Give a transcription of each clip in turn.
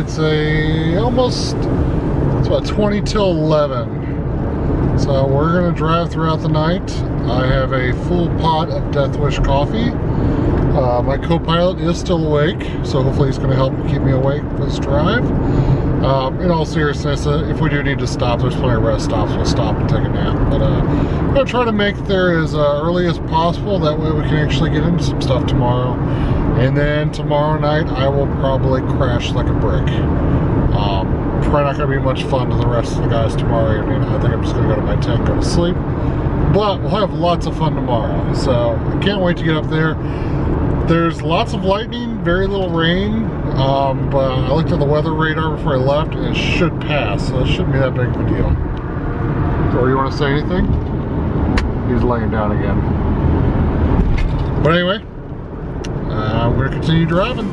It's about 20 till 11. So we're gonna drive throughout the night. I have a full pot of Death Wish coffee. My co-pilot is still awake, so hopefully he's gonna help keep me awake for this drive. In all seriousness, if we do need to stop, there's plenty of rest stops. We'll stop and take a nap. But I'm gonna try to make it there as early as possible. That way we can actually get into some stuff tomorrow. And then tomorrow night, I will probably crash like a brick. Probably not gonna be much fun to the rest of the guys tomorrow evening. I think I'm just gonna go to my tent, go to sleep. But we'll have lots of fun tomorrow. So I can't wait to get up there. There's lots of lightning, very little rain, but I looked at the weather radar before I left and it should pass, so it shouldn't be that big of a deal. So you want to say anything? He's laying down again. But anyway, we're going to continue driving.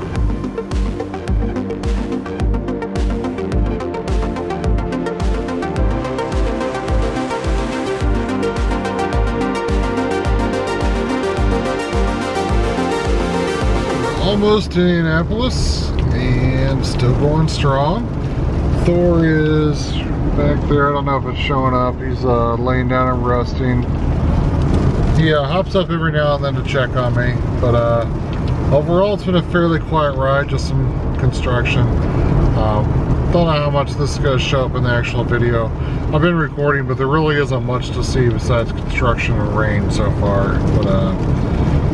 Almost to Indianapolis and still going strong. Thor is back there. I don't know if it's showing up. He's laying down and resting. He hops up every now and then to check on me, but overall it's been a fairly quiet ride, just some construction. Don't know how much this is going to show up in the actual video. I've been recording, but there really isn't much to see besides construction and rain so far.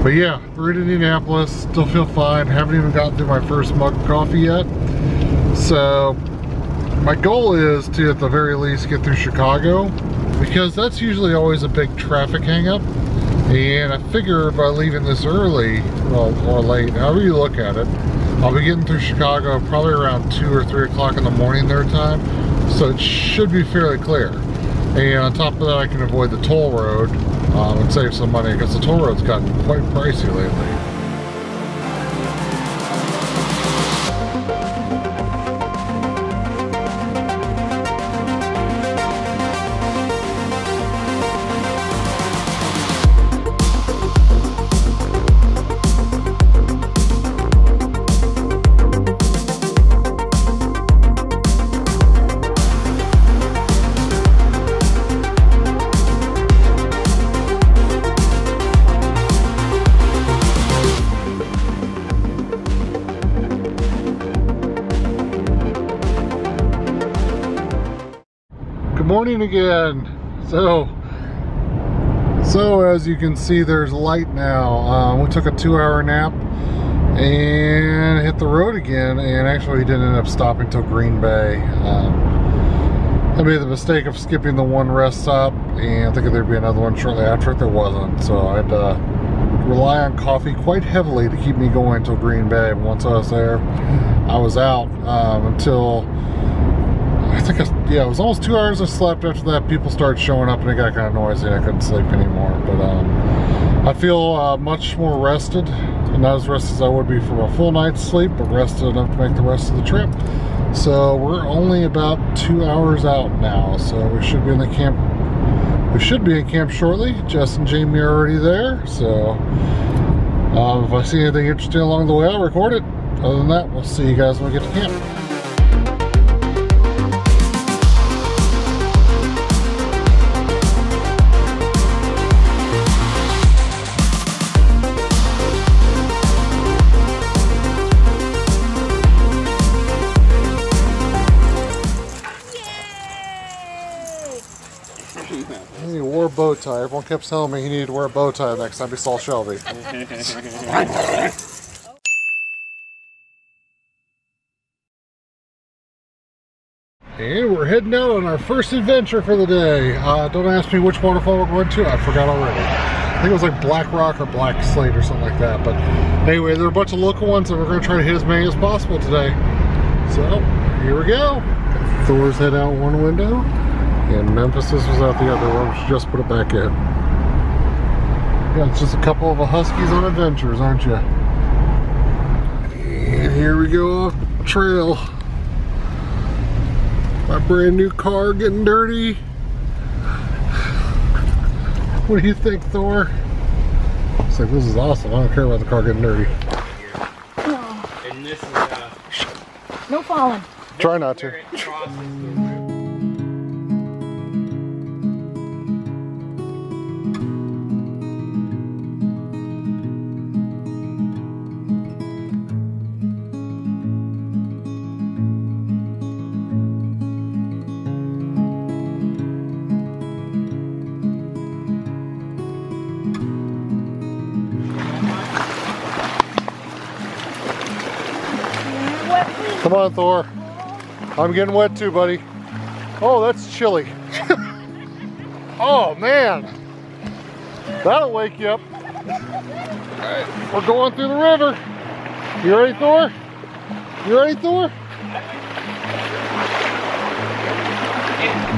But yeah, we're in Indianapolis, still feel fine. Haven't even gotten through my first mug of coffee yet. So my goal is to, at the very least, get through Chicago, because that's usually always a big traffic hang-up. And I figure by leaving this early, well, or late, however you look at it, I'll be getting through Chicago probably around 2 or 3 o'clock in the morning their time. So it should be fairly clear. And on top of that, I can avoid the toll road and save some money, because the toll road's gotten quite pricey lately. Morning again. So as you can see, there's light now. We took a 2-hour nap and hit the road again, and actually we didn't end up stopping till Green Bay. I made the mistake of skipping the one rest stop, and thinking there'd be another one shortly after it. There wasn't, so I had to rely on coffee quite heavily to keep me going until Green Bay. And once I was there, I was out until it was almost 2 hours I slept. After that, people started showing up and it got kind of noisy and I couldn't sleep anymore. But I feel much more rested, and not as rested as I would be from a full night's sleep, but rested enough to make the rest of the trip. So we're only about 2 hours out now, so we should be in the camp. We should be in camp shortly. Jess and Jamie are already there, so if I see anything interesting along the way, I'll record it. Other than that, we'll see you guys when we get to camp. He wore a bow tie. Everyone kept telling me he needed to wear a bow tie next time he saw Shelby. And we're heading out on our first adventure for the day. Don't ask me which waterfall we're going to. I forgot already. I think it was like Black Rock or Black Slate or something like that. But anyway, there are a bunch of local ones, and we're going to try to hit as many as possible today. So here we go. Thor's head out one window, and Memphis was out the other one. We should just put it back in. Yeah, it's just a couple of Huskies on adventures, aren't you? And here we go off trail. My brand new car getting dirty. What do you think, Thor? It's like, this is awesome. I don't care about the car getting dirty. And this is No falling. Try not to. Come on, Thor. I'm getting wet too, buddy. Oh, that's chilly. Oh, man. That'll wake you up. All right, we're going through the river. You ready, Thor? You ready, Thor?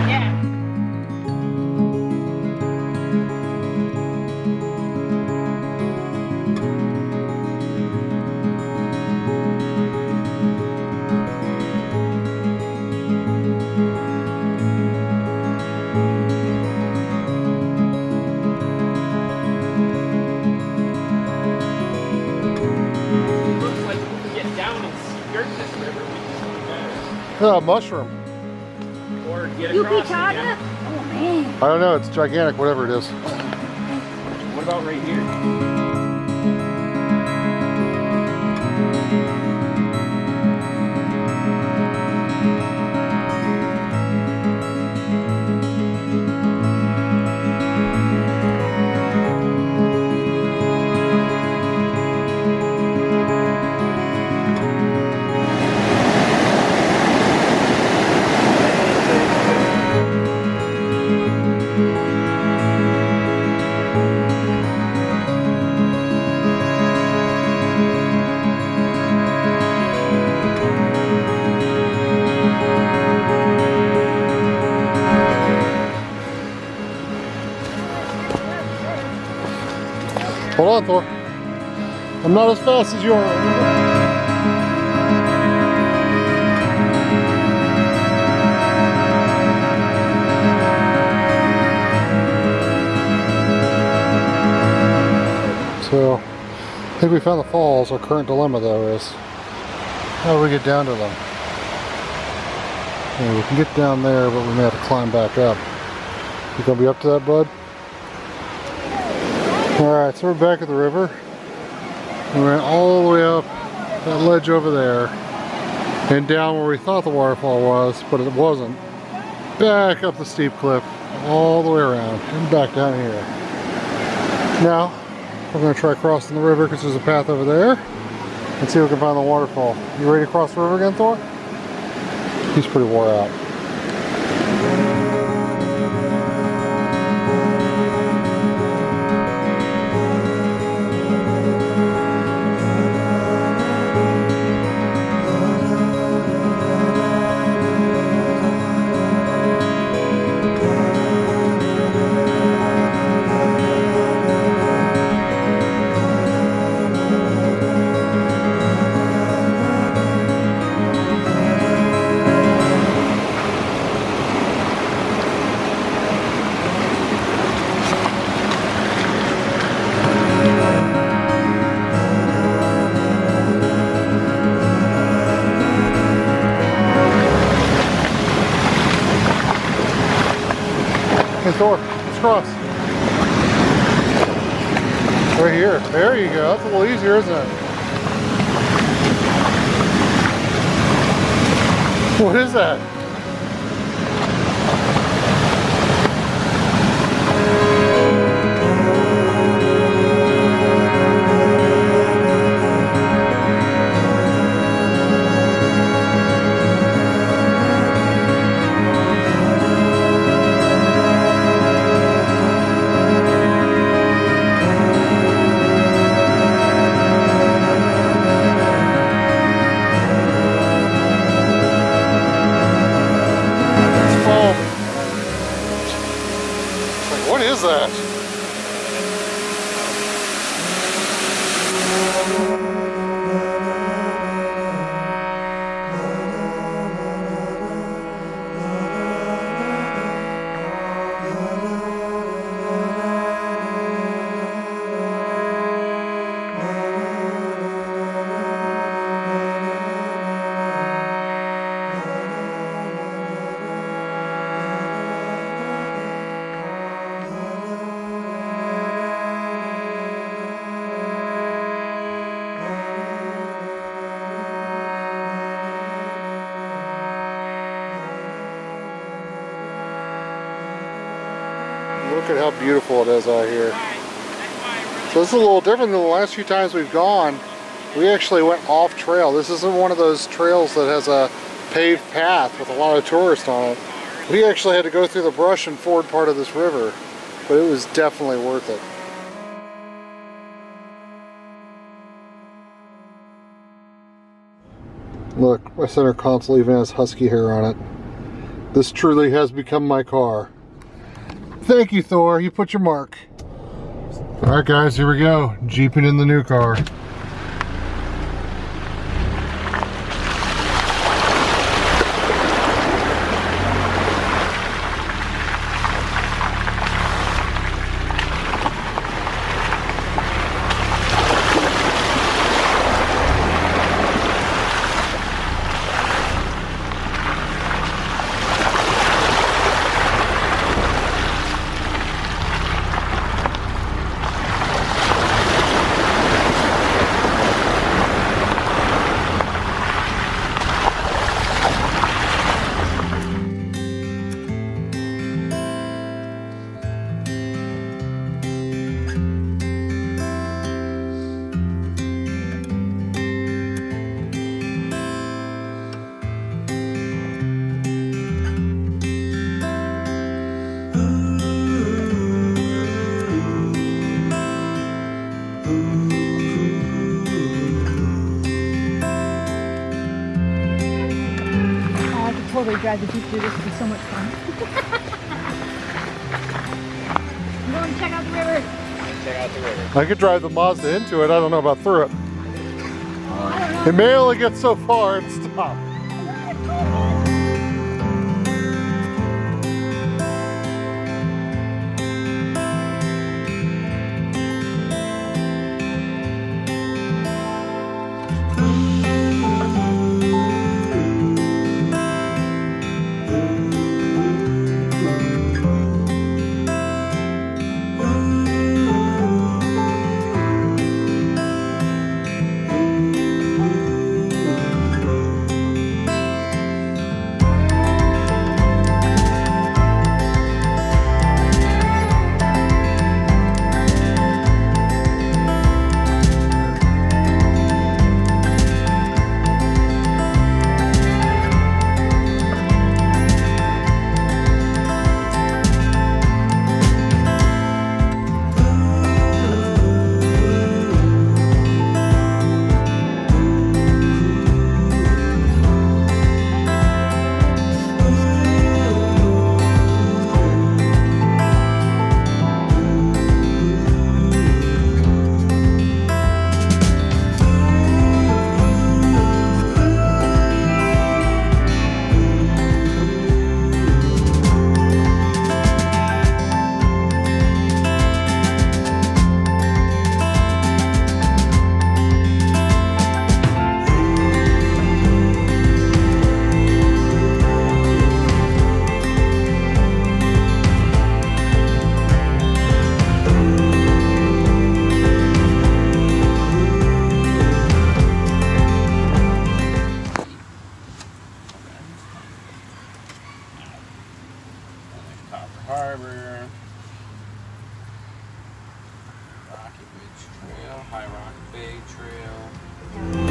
Yeah. Yeah, mushroom. Or get You across Pichada? again. Oh man. I don't know, it's gigantic, whatever it is. What about right here? Hold on, Thor. I'm not as fast as you are. So, I think we found the falls. Our current dilemma, though, is how do we get down to them? Yeah, we can get down there, but we may have to climb back up. You gonna be up to that, bud? Alright, so we're back at the river. We went all the way up that ledge over there and down where we thought the waterfall was, but it wasn't. Back up the steep cliff, all the way around, and back down here. Now, we're going to try crossing the river because there's a path over there and see if we can find the waterfall. You ready to cross the river again, Thor? He's pretty wore out. Hey Thor, let's cross. Right here. There you go. That's a little easier, isn't it? What is that? how beautiful it is out here. So this is a little different than the last few times we've gone. We actually went off trail. This isn't one of those trails that has a paved path with a lot of tourists on it. We actually had to go through the brush and ford part of this river, but it was definitely worth it. Look, my center console even has husky hair on it. This truly has become my car. Thank you, Thor. You put your mark. All right, guys, here we go. Jeeping in the new car. Totally drive the Jeep through this. Would be so much fun. I'm going to check out the river. Check out the river. I could drive the Mazda into it. I don't know about through it. I don't know. It may only get so far and stop. Harbor, Rocket Ridge Trail, High Rock Bay Trail.